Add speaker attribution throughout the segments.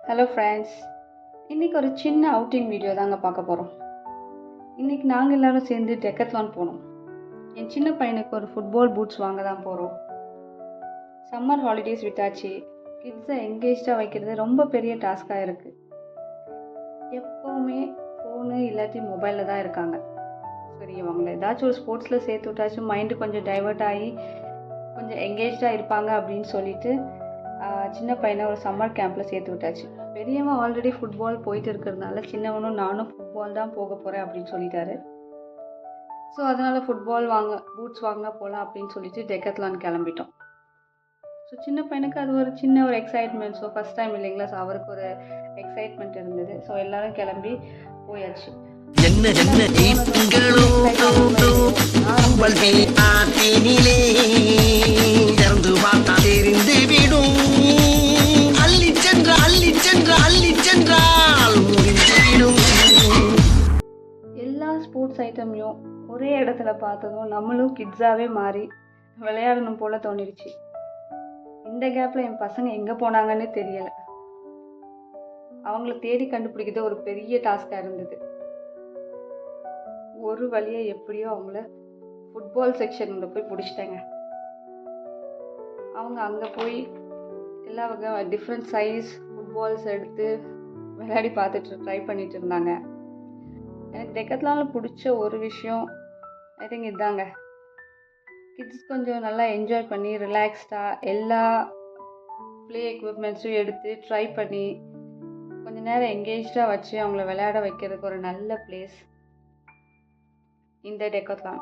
Speaker 1: Hello friends, இன்றைக்கி ஒரு சின்ன அவுட்டிங் வீடியோ தாங்க பார்க்க போகிறோம். இன்றைக்கி நாங்கள் எல்லோரும் சேர்ந்து டெக்கத்லான் போனோம். என் சின்ன பையனுக்கு ஒரு ஃபுட்பால் பூட்ஸ் வாங்க தான் போகிறோம். சம்மர் ஹாலிடேஸ் விட்டாச்சு. கிட்ஸை எங்கேஜாக வைக்கிறது ரொம்ப பெரிய டாஸ்காக இருக்குது. எப்போவுமே ஃபோனு இல்லாட்டி மொபைலில் தான் இருக்காங்க. சரி, அவங்கள ஏதாச்சும் ஒரு ஸ்போர்ட்ஸில் சேர்த்து விட்டாச்சும் மைண்டு கொஞ்சம் டைவர்ட் ஆகி கொஞ்சம் எங்கேஜாக இருப்பாங்க அப்படின்னு சொல்லிட்டு சின்ன பையனை ஒரு சம்மர் கேம்பில் சேர்த்து விட்டாச்சு. பெரியவன் ஆல்ரெடி ஃபுட்பால் போயிட்டு இருக்கிறதுனால சின்னவனும் நானும் ஃபுட்பால் தான் போக போகிறேன் அப்படின்னு சொல்லிட்டாரு. ஸோ அதனால் ஃபுட்பால் பூட்ஸ் வாங்க போகலாம் அப்படின்னு சொல்லிட்டு டெக்கத்லான் கிளம்பிட்டோம். ஸோ சின்ன பையனுக்கு அது ஒரு சின்ன ஒரு எக்ஸைட்மெண்ட். ஸோ ஃபஸ்ட் டைம் இல்லைங்களா, ஸோ அவருக்கு ஒரு எக்ஸைட்மெண்ட் இருந்தது. ஸோ எல்லோரும் கிளம்பி போயாச்சு. எல்லா ஸ்போர்ட்ஸ் ஐட்டமையும் ஒரே இடத்துல பார்த்ததும் நம்மளும் கிட்ஸாகவே மாறி விளையாடணும் போல தோணிடுச்சு. இந்த கேப்பில் என் பசங்க எங்கே போனாங்கன்னு தெரியலை. அவங்கள தேடி கண்டுபிடிக்கிறது ஒரு பெரிய டாஸ்காக இருந்தது. ஒரு வழியாக எப்படியோ அவங்கள ஃபுட்பால் செக்ஷனில் போய் பிடிச்சிட்டாங்க. அவங்க அங்கே போய் எல்லா வகை டிஃப்ரெண்ட் சைஸ் ஃபுட்பால்ஸ் எடுத்து விளையாடி பார்த்துட்டு ட்ரை பண்ணிட்டு இருந்தாங்க. எனக்கு டெக்கத்லானில் பிடிச்ச ஒரு விஷயம் ஐ திங்க் இதுதாங்க. கிட்ஸ் கொஞ்சம் நல்லா என்ஜாய் பண்ணி ரிலாக்ஸ்டாக எல்லா ப்ளே எக்யூப்மெண்ட்ஸும் எடுத்து ட்ரை பண்ணி கொஞ்சம் நேரம் எங்கேஜாக வச்சு அவங்கள விளையாட வைக்கிறதுக்கு ஒரு நல்ல பிளேஸ் இந்த டெக்கத்லான்.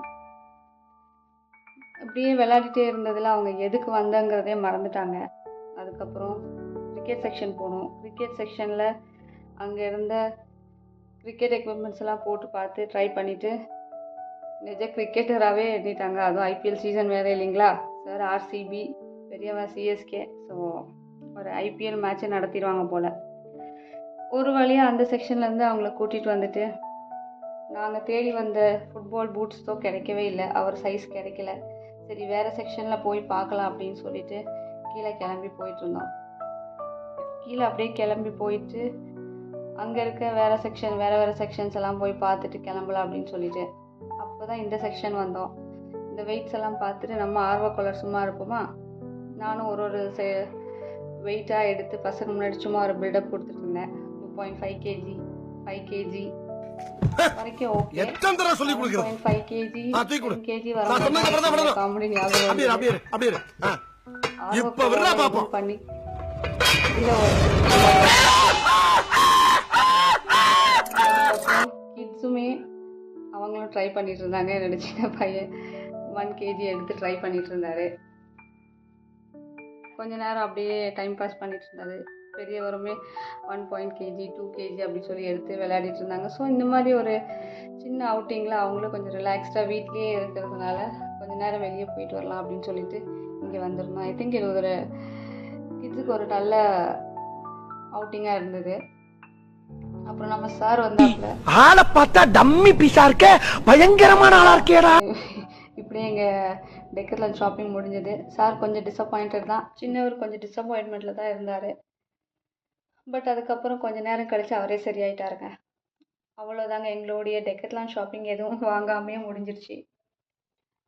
Speaker 1: அப்படியே விளையாடிட்டே இருந்ததில் அவங்க எதுக்கு வந்தங்கிறதே மறந்துட்டாங்க. அதுக்கப்புறம் கிரிக்கெட் செக்ஷன் போனோம். கிரிக்கெட் செக்ஷனில் அங்கே இருந்த கிரிக்கெட் எக்யூப்மெண்ட்ஸ் எல்லாம் போட்டு பார்த்து ட்ரை பண்ணிவிட்டு நிஜ கிரிக்கெட்டராகவே எண்ணிட்டாங்க. அதுவும் ஐபிஎல் சீசன் வேறு இல்லைங்களா சார். ஆர்சிபி, பெரியவா சிஎஸ்கே. ஸோ ஒரு ஐபிஎல் மேட்ச்சை நடத்திடுவாங்க போல். ஒரு வழியாக அந்த செக்ஷன்லேருந்து அவங்கள கூட்டிகிட்டு வந்துட்டு நாங்கள் தேடி வந்த ஃபுட்பால் பூட்ஸோ கிடைக்கவே இல்லை. அவர் சைஸ் கிடைக்கல. சரி, வேறு செக்ஷனில் போய் பார்க்கலாம் அப்படின்னு சொல்லிட்டு கீழே கிளம்பி போயிட்டுருந்தோம். கீழே அப்படியே கிளம்பி போயிட்டு அங்கே இருக்க வேறு செக்ஷன்ஸ் எல்லாம் போய் பார்த்துட்டு கிளம்பலாம் அப்படின்னு சொல்லிட்டு அப்போ தான் இந்த செக்ஷன் வந்தோம். இந்த வெயிட்ஸ் எல்லாம் பார்த்துட்டு நம்ம ஆர்வக்கொள்ளர் சும்மா இருப்போமா, நானும் ஒரு வெயிட்டாக எடுத்து பசங்க முன்னாடி சும்மா ஒரு பில்டப் கொடுத்துட்டு இருந்தேன். 2.5 kg 5 kg வரைக்கும் ஓகே. 5 kg 10 kg வர காமெடி ஞாபகம் பண்ணி கிட்ஸுமே அவங்களும் ட்ரை பண்ணிட்டு இருந்தாங்க. என்னோட சின்ன பையன் 1 kg எடுத்து ட்ரை பண்ணிட்டு இருந்தாரு. கொஞ்ச நேரம் அப்படியே டைம் பாஸ் பண்ணிட்டு இருந்தாரு. பெரியவருமே 1 kg 2 kg அப்படி சொல்லி எடுத்து விளையாடிட்டு இருந்தாங்க. ஸோ இந்த மாதிரி ஒரு சின்ன அவுட்டிங்கில் அவங்களும் கொஞ்சம் ரிலாக்ஸ்டாக வீட்லேயே இருக்கிறதுனால கொஞ்சம் நேரம் வெளியே போயிட்டு வரலாம் அப்படின்னு சொல்லிட்டு இங்கே வந்துருந்தோம். ஐ திங்க் இது ஒரு கிட்ஸுக்கு ஒரு நல்ல அவுட்டிங்காக இருந்தது. அப்புறம் நம்ம சார் வந்தாப்புல ஆளை பார்த்தா டம்மி பீஸா இருக்க, பயங்கரமான ஆளா இருக்கேடா. இப்படியே எங்கள் டெக்கத்லான் ஷாப்பிங் முடிஞ்சது. சார் கொஞ்சம் டிசப்பாயிண்டட் தான். சின்னவர் கொஞ்சம் டிசப்பாயின்மெண்ட்டில் தான் இருந்தார். பட் அதுக்கப்புறம் கொஞ்சம் நேரம் கழித்து அவரே சரியாயிட்டாருங்க. அவ்வளோதாங்க, எங்களுடைய டெக்கத்லான் ஷாப்பிங் எதுவும் வாங்காமையே முடிஞ்சிருச்சு.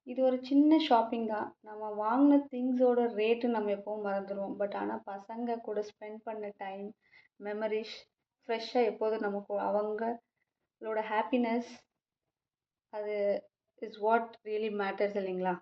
Speaker 1: இது ஒரு சின்ன ஷாப்பிங் தான். நம்ம வாங்கின திங்ஸோட ரேட்டு நம்ம எப்போவும் மறந்துடுவோம். பட் ஆனால் பசங்க கூட ஸ்பெண்ட் பண்ண டைம், மெமரிஸ் ஃப்ரெஷ்ஷாக எப்போதும் நமக்கு அவங்களோட ஹாப்பினஸ், அது இஸ் வாட் ரியலி மேட்டர்ஸ் இல்லைங்களா.